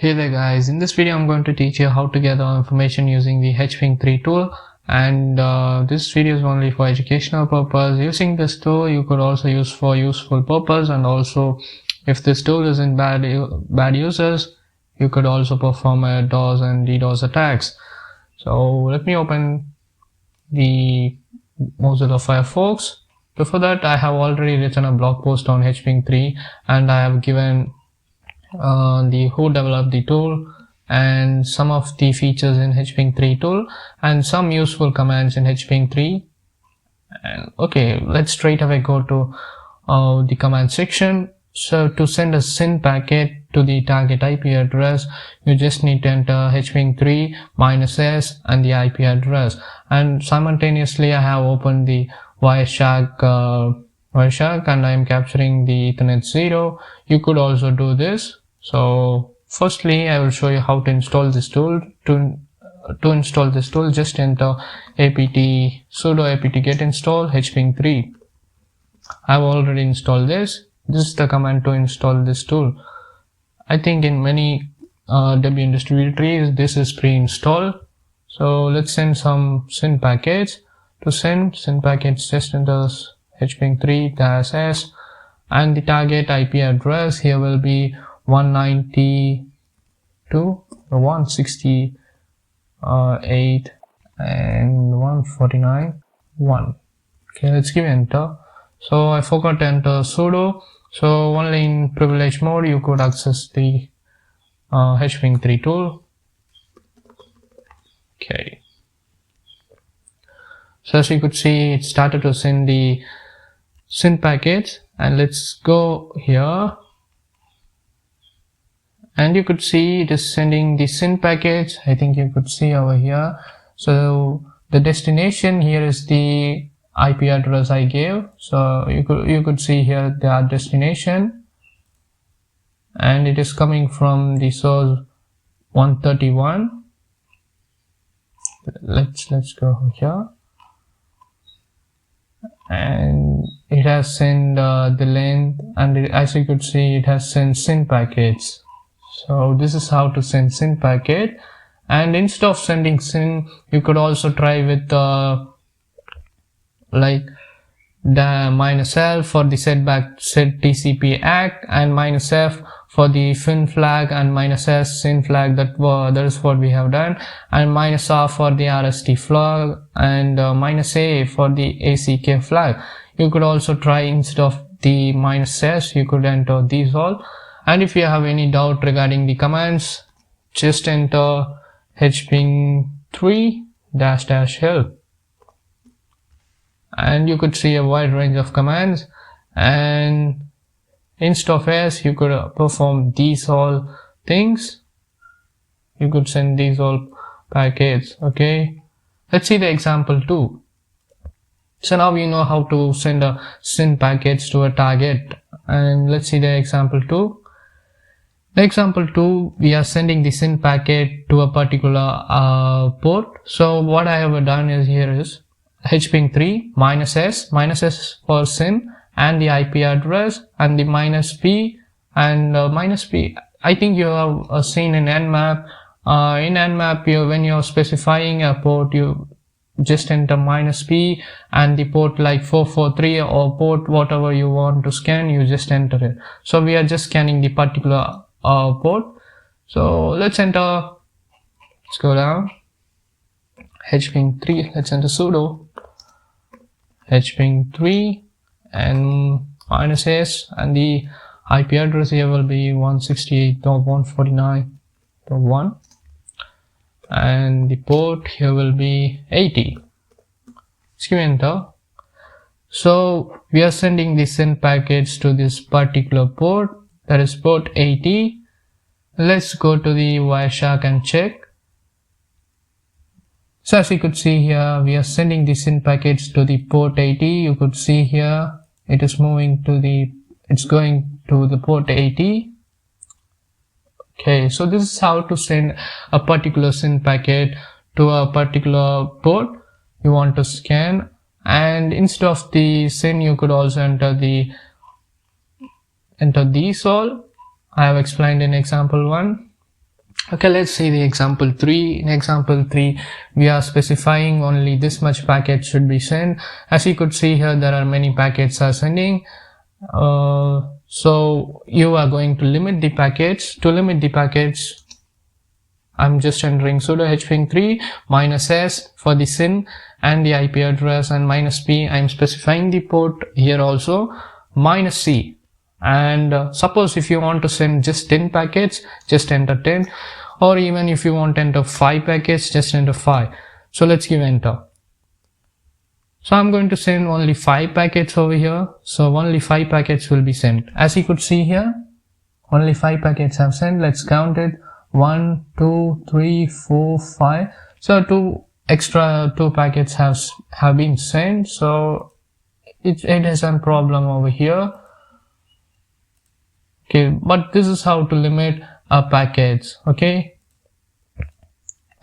Hey there guys, in this video I'm going to teach you how to gather information using the hping3 tool, and this video is only for educational purpose. Using this tool you could also use for useful purpose, and also if this tool is in bad users, you could also perform a DOS and DDoS attacks. So let me open the Mozilla Firefox. Before that, I have already written a blog post on hping3 and I have given who developed the tool and some of the features in hping3 tool and some useful commands in hping3. And okay, let's straight away go to the command section. So to send a SYN packet to the target IP address, you just need to enter hping3 -s and the IP address, and simultaneously I have opened the Wireshark and I am capturing the Ethernet 0. You could also do this. So firstly I will show you how to install this tool. To install this tool, just enter sudo apt get install hping3. I've already installed this. This is the command to install this tool. I think in many Debian distributaries this is pre-installed. So let's send some SYN packets. To send SYN packets, just enter hping3 -s and the target IP address here will be 192.168 and 149.1. Okay, let's give enter. So I forgot to enter sudo, so only in privilege mode you could access the hping3 tool. Okay, so as you could see, it started to send the SYN packets, and let's go here and you could see it is sending the SYN packets. I think you could see over here. So the destination here is the IP address I gave, so you could see here the destination, and it is coming from the source 131. Let's go here, and it has sent the length, and as you could see it has sent SYN packets. So this is how to send SYN packet. And instead of sending SYN, you could also try with like the -L for the set TCP ACK, and -F for the FIN flag, and -S SYN flag. That is what we have done, and -R for the RST flag, and -A for the ACK flag. You could also try, instead of the -S, you could enter these all. And if you have any doubt regarding the commands, just enter hping3 --help, and you could see a wide range of commands, and instead of S you could perform these all things. You could send these all packets. Okay, let's see the example 2. So now we know how to send a SYN packets to a target, and let's see the example 2. In example 2, we are sending the SYN packet to a particular port. So what I have done is here is hping3 -s for SYN and the IP address, and the -p and -p. I think you have seen in Nmap. In Nmap, when you're specifying a port, you just enter -p and the port like 443 or port whatever you want to scan, you just enter it. So we are just scanning the particular port. So let's go down hping3, let's enter sudo hping3 and -s, and the IP address here will be 168.149.1, and the port here will be 80. Let's give enter. So we are sending the SYN packets to this particular port, that is port 80. Let's go to the Wireshark and check. So as you could see here, we are sending the SYN packets to the port 80. You could see here it is moving to it's going to the port 80. Okay, so this is how to send a particular SYN packet to a particular port you want to scan. And instead of the SYN, you could also enter these all. I have explained in example 1. Okay, let's see the example 3. In example 3, we are specifying only this much packet should be sent. As you could see here, there are many packets are sending. So you are going to limit the packets. To limit the packets, I'm just entering sudo hping3 -s for the SYN and the IP address, and -p. I'm specifying the port here also, -c. And suppose if you want to send just 10 packets, just enter 10, or even if you want to enter 5 packets, just enter 5. So let's give enter. So I'm going to send only 5 packets over here. So only 5 packets will be sent. As you could see here, only 5 packets have sent. Let's count it. 1, 2, 3, 4, 5. So 2 extra 2 packets have been sent. So it is a problem over here. Okay, but this is how to limit our packets. Okay,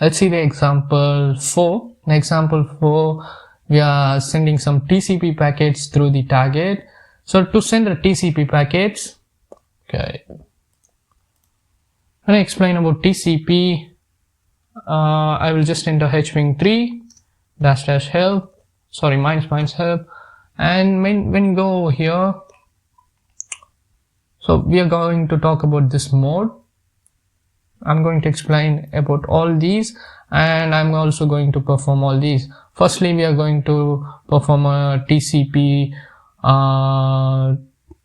let's see the example 4. In example 4, we are sending some TCP packets through the target. So to send the TCP packets, okay, when I explain about TCP, I will just enter hping3 --help, sorry, -help, and when you go over here, so we are going to talk about this mode. I'm going to explain about all these, and I'm also going to perform all these. Firstly, we are going to perform a TCP,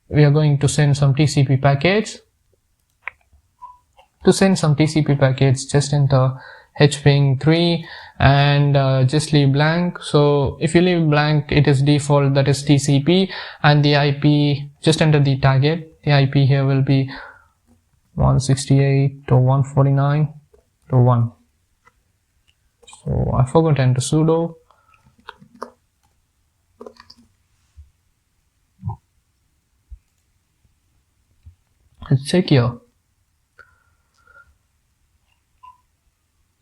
we are going to send some TCP packets. To send some TCP packets, just enter hping3 and just leave blank. So if you leave blank, it is default, that is TCP, and the IP, just enter the target. The IP here will be 168.149.1. So I forgot to enter sudo. Let's check here.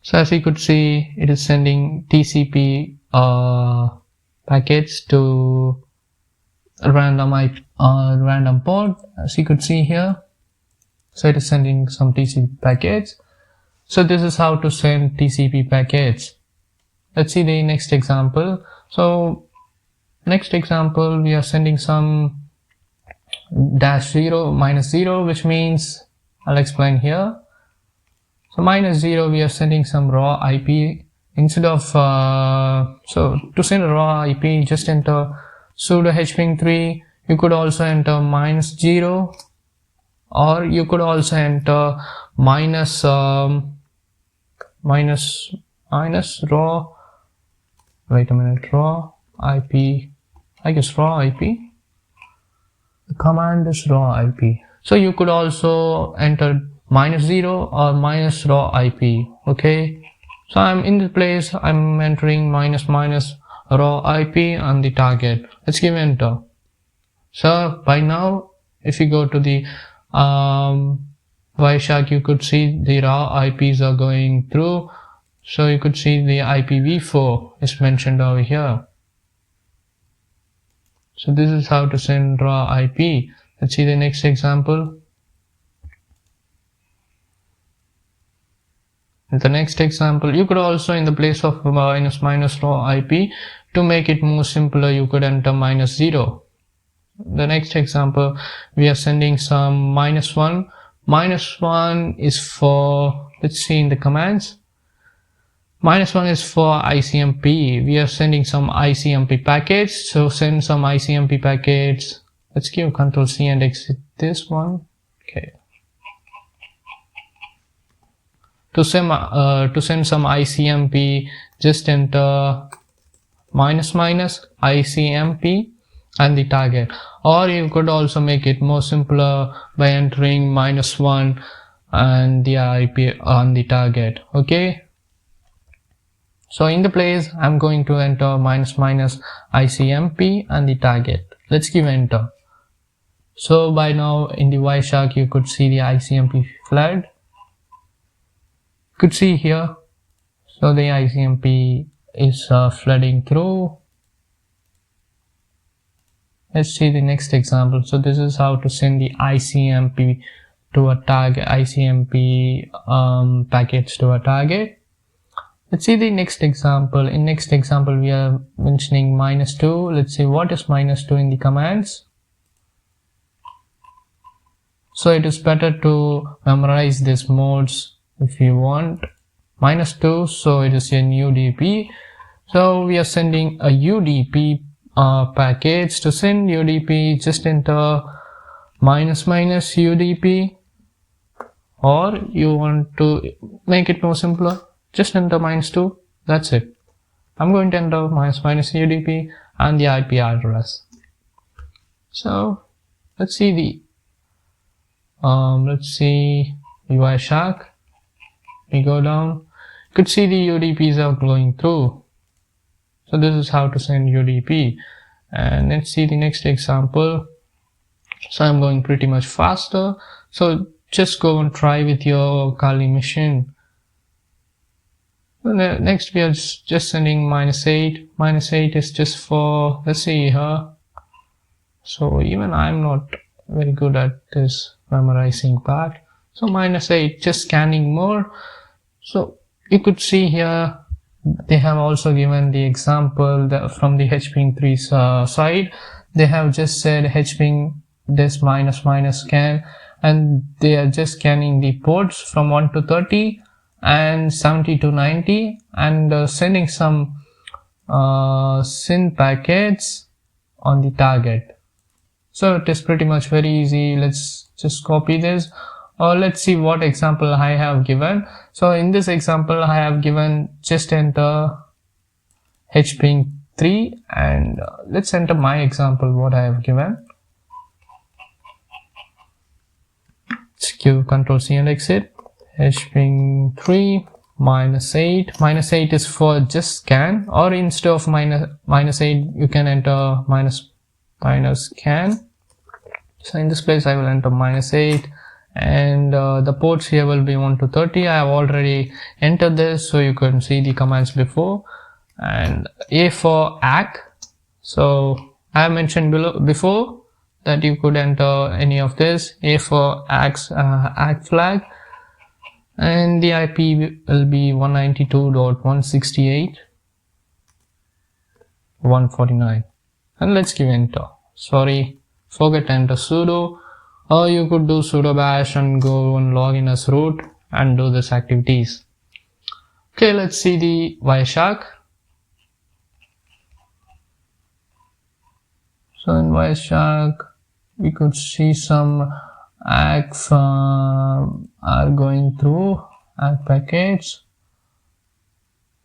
So as you could see, it is sending TCP packets to a random port, as you could see here. So it is sending some TCP packets. So this is how to send TCP packets. Let's see the next example. So next example, we are sending some -0, which means I'll explain here. So -0, we are sending some raw IP. Instead of so to send a raw IP, just enter sudo hping3. You could also enter -0, or you could also enter minus raw, wait a minute, raw IP, I guess raw IP. The command is raw IP. So you could also enter -0 or minus raw IP. Okay, so I'm in the place, I'm entering minus raw IP on the target. Let's give enter. So by now, if you go to the Wireshark, you could see the raw IPs are going through. So you could see the IPv4 is mentioned over here. So this is how to send raw IP. Let's see the next example. In the next example, you could also, in the place of minus raw IP, to make it more simpler, you could enter -0. The next example, we are sending some -1. -1 is for, let's see in the commands. -1 is for ICMP. We are sending some ICMP packets. So send some ICMP packets. Let's give Ctrl+C and exit this one. Okay. To send some ICMP, just enter -ICMP and the target. Or you could also make it more simpler by entering -1 and the IP on the target. Okay. So in the place, I'm going to enter -ICMP and the target. Let's give enter. So by now in the Wireshark, you could see the ICMP flag. You could see here. So the ICMP is flooding through. Let's see the next example. So this is how to send the ICMP to a target, ICMP packets to a target. Let's see the next example. In next example, we are mentioning -2. Let's see what is -2 in the commands. So it is better to memorize these modes if you want. -2, so it is an UDP. So we are sending a UDP package. To send UDP, just enter -UDP, or you want to make it more simpler, just enter -2. That's it. I'm going to enter -UDP and the IP address. So let's see the Wireshark. We go down. You could see the UDPs are going through. So this is how to send UDP. And let's see the next example. So I'm going pretty much faster. So just go and try with your Kali machine. Next we are just sending -8. -8 is just for, let's see here. So even I'm not very good at this memorizing part. So -8, just scanning more. So you could see here they have also given the example that from the hping3 side. They have just said hping this -- scan, and they are just scanning the ports from 1 to 30 and 70 to 90, and sending some SYN packets on the target. So it is pretty much very easy. Let's just copy this, or let's see what example I have given. So in this example I have given, just enter hping3, and let's enter my example what I have given. Let's give Ctrl+C and exit. hping3 -8. -8 is for just scan, or instead of -8 you can enter -scan. So in this place I will enter -8, and the ports here will be 1 to 30. I have already entered this, so you can see the commands before. And A for ACK. So I have mentioned before that you could enter any of this. A for ACK flag, and the IP will be 192.168.149, and let's give enter. Sorry, forget enter sudo, or you could do sudo bash and go and log in as root and do this activities. Okay, let's see the Wireshark. So in Wireshark we could see some ACK are going through ACK packets.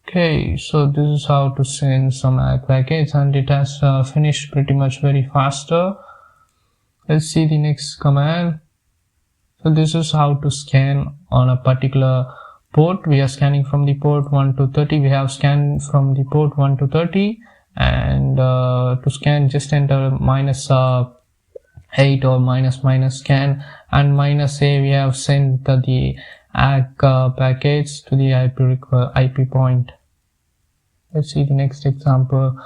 Okay, so this is how to send some ACK packets, and it has finished pretty much very faster. Let's see the next command. So this is how to scan on a particular port. We are scanning from the port 1 to 30. We have scanned from the port 1 to 30, and to scan just enter -8 or -- scan, and -a we have sent the ACK packets to the IP point. Let's see the next example.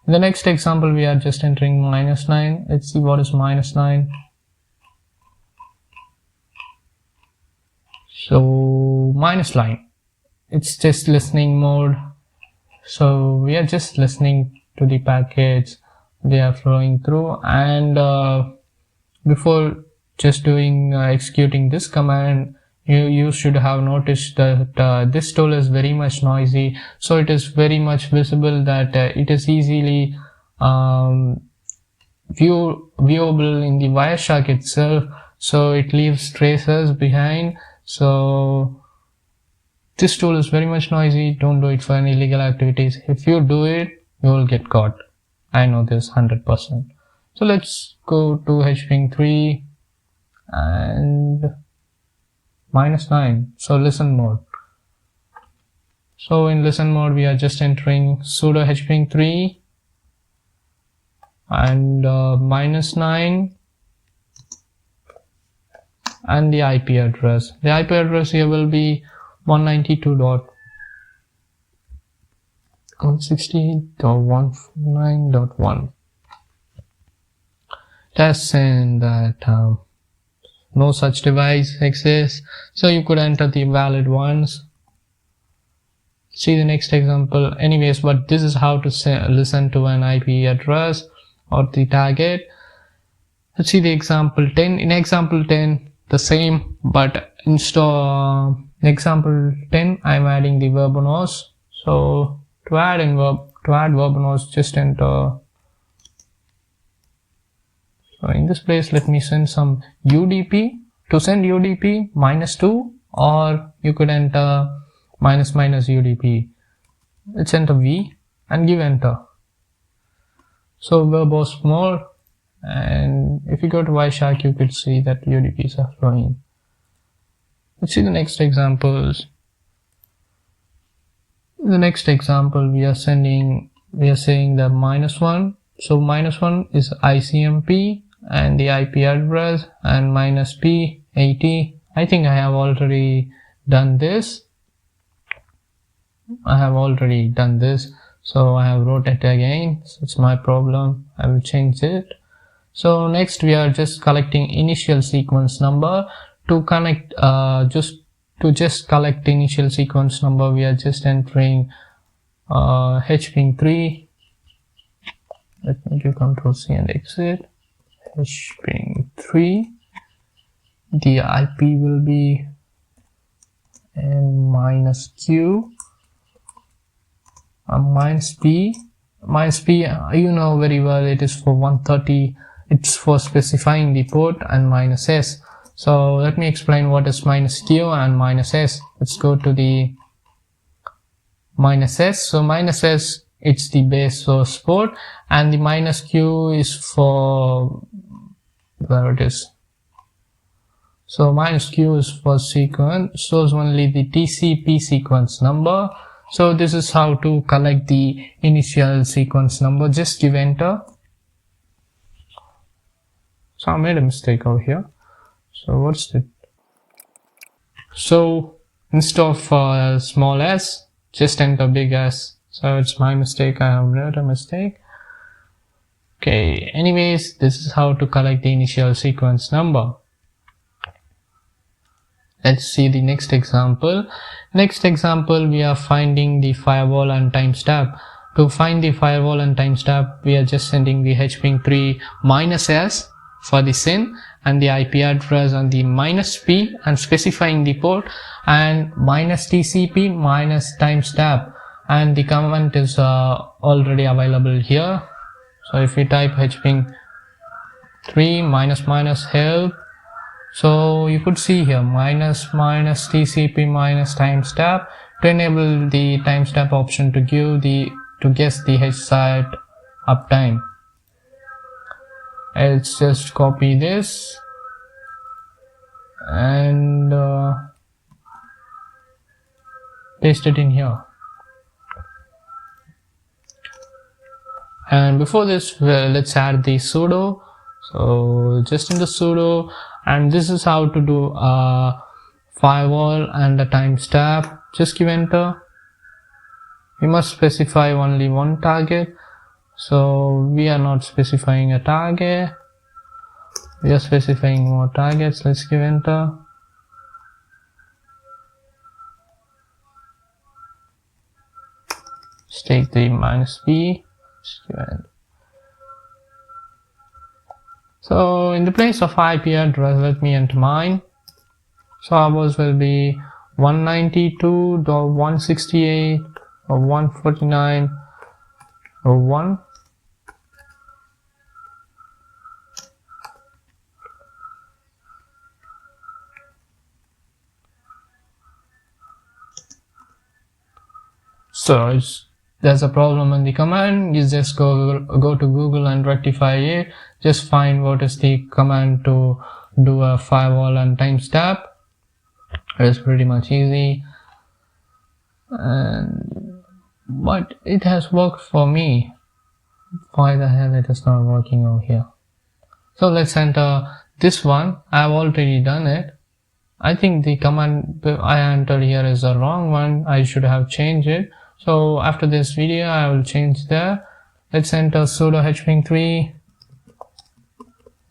In the next example we are just entering -9. Let's see what is -9. So -line, it's just listening mode. So we are just listening to the packets, they are flowing through, and before just doing executing this command, you should have noticed that this tool is very much noisy. So it is very much visible that it is easily viewable in the Wireshark itself, so it leaves traces behind. So this tool is very much noisy. Don't do it for any illegal activities. If you do it, you will get caught. I know this 100%. So let's go to hping3 and -9. So listen mode. So in listen mode we are just entering sudo hping3 and -9 and the IP address. The IP address here will be 192.168.149.1. Let's send that no such device exists. So you could enter the valid ones. See the next example. Anyways, but this is how to listen to an IP address or the target. Let's see the example 10. In example 10, the same, but install example 10, I'm adding the Verbose. So to add Verbose, just enter. So in this place, let me send some UDP. To send UDP -2, or you could enter --UDP. Let's enter V and give enter. So Verbose more, and if you go to Wireshark, you could see that UDPs are flowing. Let's see the next examples. The next example, we are saying the -1. So -1 is ICMP and the IP address, and -P80. I think I have already done this. So I have wrote it again. So it's my problem. I will change it. So next we are just collecting initial sequence number. To connect just collect the initial sequence number, we are just entering hping3. Let me do Ctrl+C and exit. hping3. The IP will be -Q -P. -P, you know very well, it is for 130. It's for specifying the port, and -S. So let me explain what is -Q and -S. Let's go to the -S. So -S, it's the base source port, and the -Q is for where it is. So -Q is for sequence, shows only the TCP sequence number. So this is how to collect the initial sequence number. Just give enter. So I made a mistake over here. So what's it? So instead of small s, just enter big S. So it's my mistake. I have made a mistake. Okay. Anyways, this is how to collect the initial sequence number. Let's see the next example. Next example, we are finding the firewall and timestamp. To find the firewall and timestamp, we are just sending the hping3 -S for the SYN and the IP address and the -P and specifying the port, and -TCP -timestamp, and the command is already available here. So if we type hping3 --help, so you could see here -TCP -timestamp to enable the timestamp option to guess the H site uptime. Let's just copy this and paste it in here. And before this, let's add the sudo. So just in the sudo, and this is how to do a firewall and a timestamp. Just give enter. We must specify only one target. So we are not specifying a target. We are specifying more targets. Let's give enter. Let's take the -P. Let's give enter. So in the place of IP address, let me enter mine. So ours will be 192.168.149.1. So there's a problem in the command. You just go to Google and rectify it. Just find what is the command to do a firewall and timestamp. It's pretty much easy, but it has worked for me. Why the hell it is not working over here? So let's enter this one. I've already done it. I think the command I entered here is the wrong one. I should have changed it. So after this video, I will change there. Let's enter sudo hping3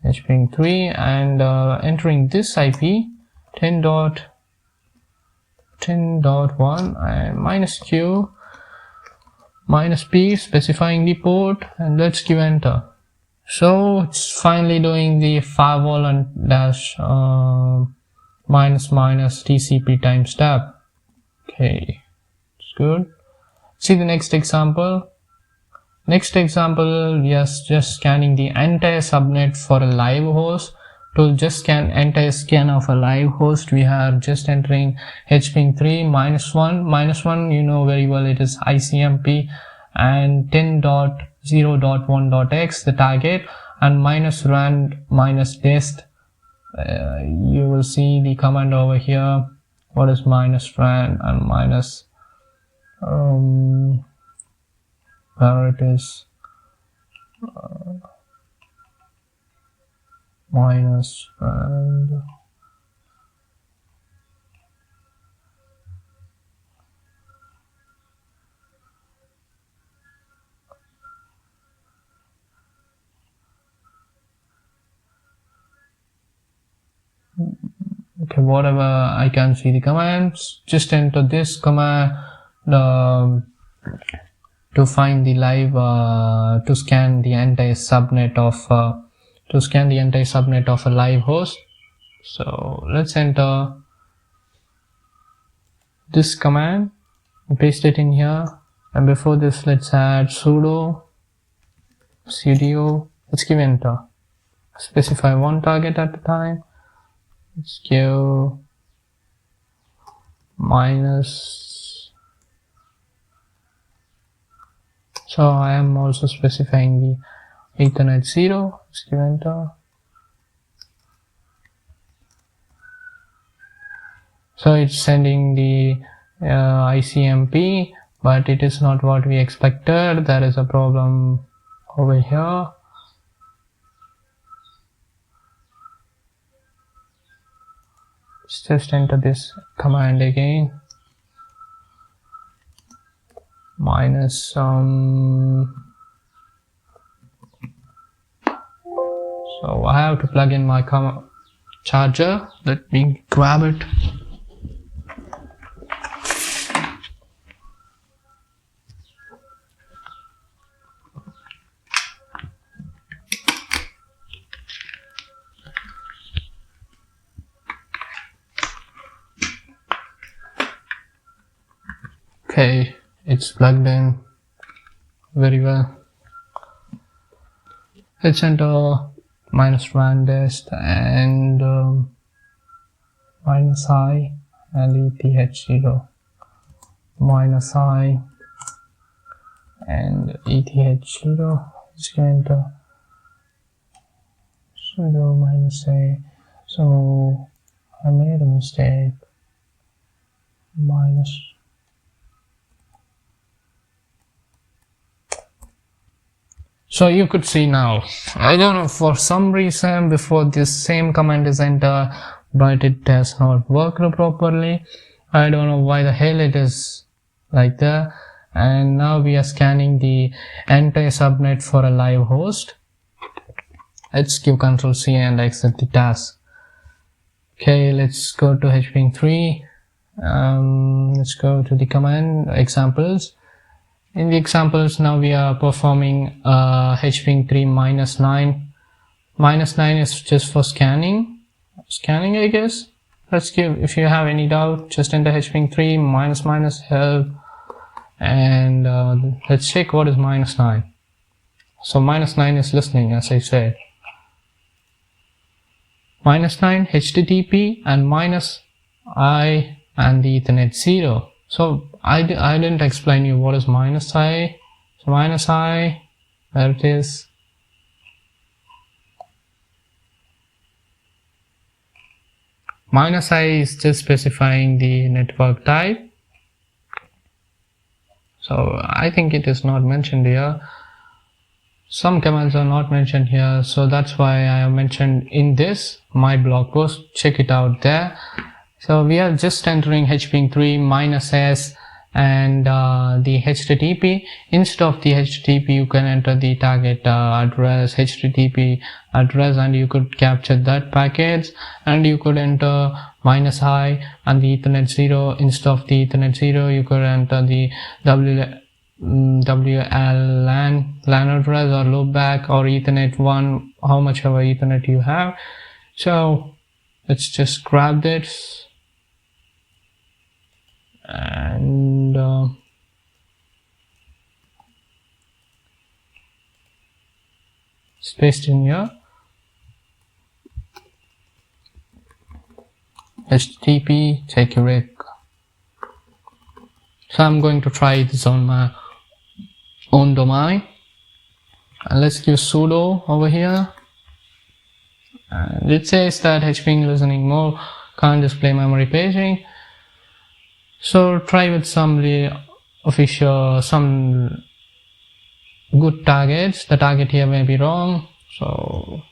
hping3 and entering this IP 10.10.1 and -q -p, specifying the port, and let's give enter. So it's finally doing the firewall and dash minus TCP timestamp. Okay, it's good. See the next example. Next example, we are just scanning the entire subnet for a live host. To just scan entire scan of a live host, we are just entering hping3 -1 you know very well, it is ICMP, and 10.0.1.x the target, and -rand -dist. You will see the command over here. What is -rand and minus where it is minus and okay, whatever I can see the commands, just enter this command to find the live to scan the entire subnet of a live host. So let's enter this command, paste it in here, and before this let's add sudo, let's give enter, specify one target at a time. Let's give minus, so I am also specifying the Ethernet 0. Let's give enter. So it's sending the ICMP, but it is not what we expected. There is a problem over here. Let's just enter this command again. Minus so I have to plug in my charger. Let me grab it. Okay, it's plugged in very well. Let's enter -randest and -i and ETH0, -i and ETH0. Let's enter sudo -a. So I made a mistake. So you could see now, I don't know, for some reason before this same command is entered, but it does not work properly. I don't know why the hell it is like that. And now we are scanning the entire subnet for a live host. Let's give Ctrl+C and exit the task. Okay, let's go to hping3. Let's go to the command examples. In the examples, now we are performing hping3 -9. -9 is just for scanning, I guess. Let's give, if you have any doubt, just enter hping3 -help, and let's check what is -9. So -9 is listening, as I said. -9 HTTP and -I and the Ethernet 0. So I didn't explain you what is -i. So -i, there it is. -i is just specifying the network type. So I think it is not mentioned here. Some commands are not mentioned here, so that's why I have mentioned in this my blog post. Check it out there. So we are just entering hping3 -s and the HTTP. Instead of the HTTP, you can enter the target address, HTTP address, and you could capture that packets, and you could enter -i and the Ethernet 0. Instead of the Ethernet 0, you could enter the WLAN address or loopback or Ethernet 1, how much ever Ethernet you have. So let's just grab this and paste in here. HTTP security. So I'm going to try this on my own domain, and let's give sudo over here, and it says that hping listening mode can't display memory paging. So try with some good targets. The target here may be wrong, so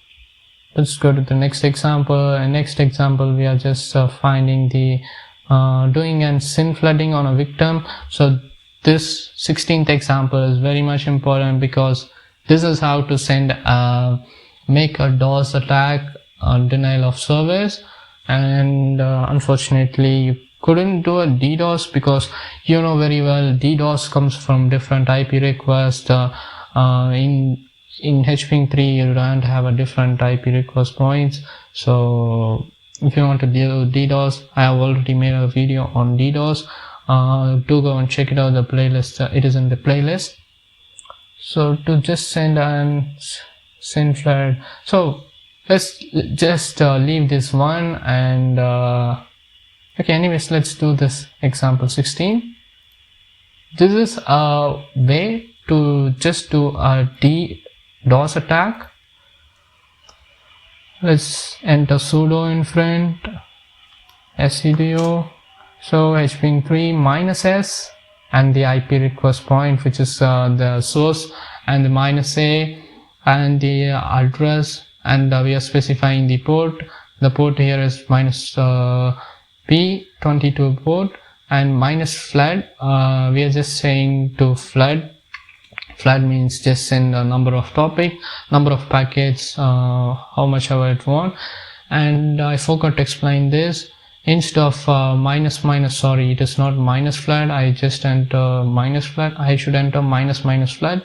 let's go to the next example. In next example, we are just finding the doing an SYN flooding on a victim. So this 16th example is very much important because this is how to send make a DOS attack on denial of service, and unfortunately you couldn't do a DDoS because you know very well DDoS comes from different IP requests. In hping3 you don't have a different IP request points, so if you want to do DDoS, I have already made a video on DDoS. Do go and check it out, the playlist, it is in the playlist. So to just send an SYN flood, so let's just leave this one and okay, anyways, let's do this example 16. This is a way to just do a DDoS attack. Let's enter sudo in front, sudo, so hping3 -s and the IP request point, which is the source, and the -a and the address, and we are specifying the port. The port here is -p22 port, and -flood, we are just saying to flood. Flood means just send a number of packets, how much ever it want. And I forgot to explain this. Instead of sorry, it is not -flood. I just enter -flood. I should enter -flood.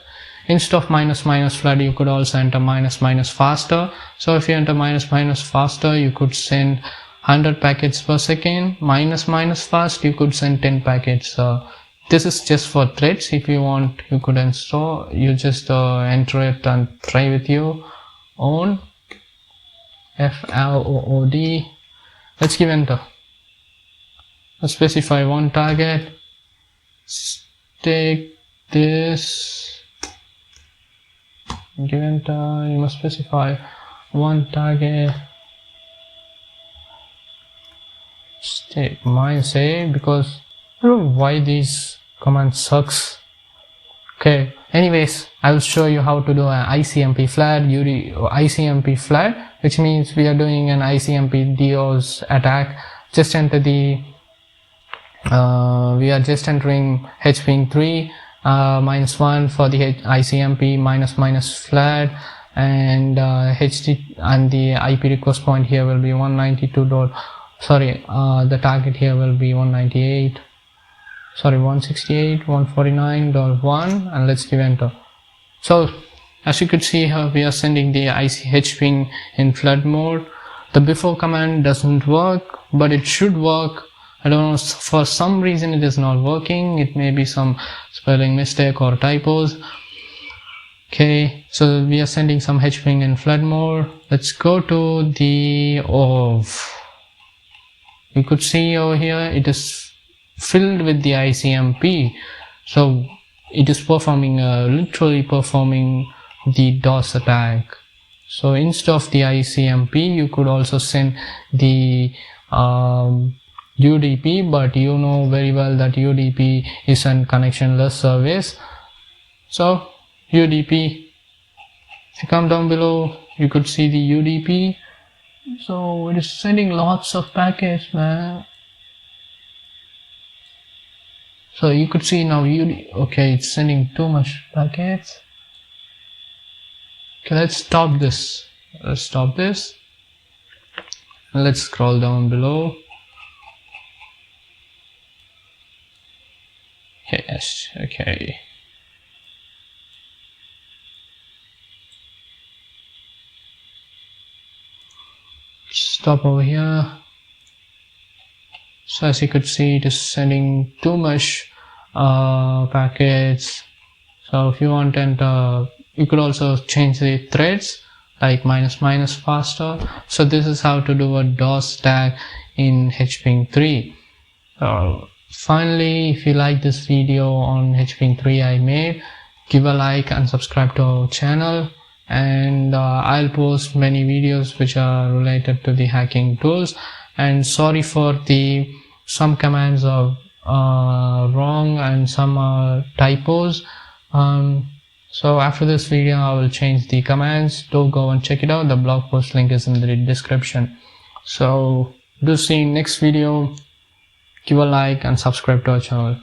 Instead of -flood, you could also enter -faster. So if you enter -faster, you could send 100 packets per second. -fast, you could send 10 packets. This is just for threads. If you want, you could install, you just enter it and try with your own. flood. Let's give enter. Let's specify one target. Take this, give enter. You must specify one target. Take -a because I don't know why these commands sucks. Okay, anyways, I will show you how to do an ICMP flood, ICMP flood, which means we are doing an ICMP DDoS attack. Just enter the we are just entering hping3 -1 for the ICMP -flood, and and the IP request point here will be 192. The target here will be 168.149.1, and let's give enter. So as you could see here, we are sending the hping in flood mode. The before command doesn't work, but it should work. I don't know, for some reason it is not working. It may be some spelling mistake or typos. Okay, so we are sending some hping in flood mode. Let's go to the you could see over here it is filled with the ICMP, so it is performing literally performing the DOS attack. So instead of the ICMP, you could also send the UDP, but you know very well that UDP is a connectionless service. So UDP, if you come down below, you could see the UDP. So it is sending lots of packets, man. So you could see now okay, it's sending too much packets. Okay, let's stop this. Let's stop this. And let's scroll down below. Okay, yes, okay. Stop over here. So as you could see, it is sending too much packets. So if you want, and you could also change the threads like minus faster. So this is how to do a DOS tag in hping3. Finally, if you like this video on hping3 I made, give a like and subscribe to our channel, and I'll post many videos which are related to the hacking tools. And sorry for some commands are wrong and some are typos. So after this video I will change the commands. Do go and check it out. The blog post link is in the description. So do see you in next video. Give a like and subscribe to our channel.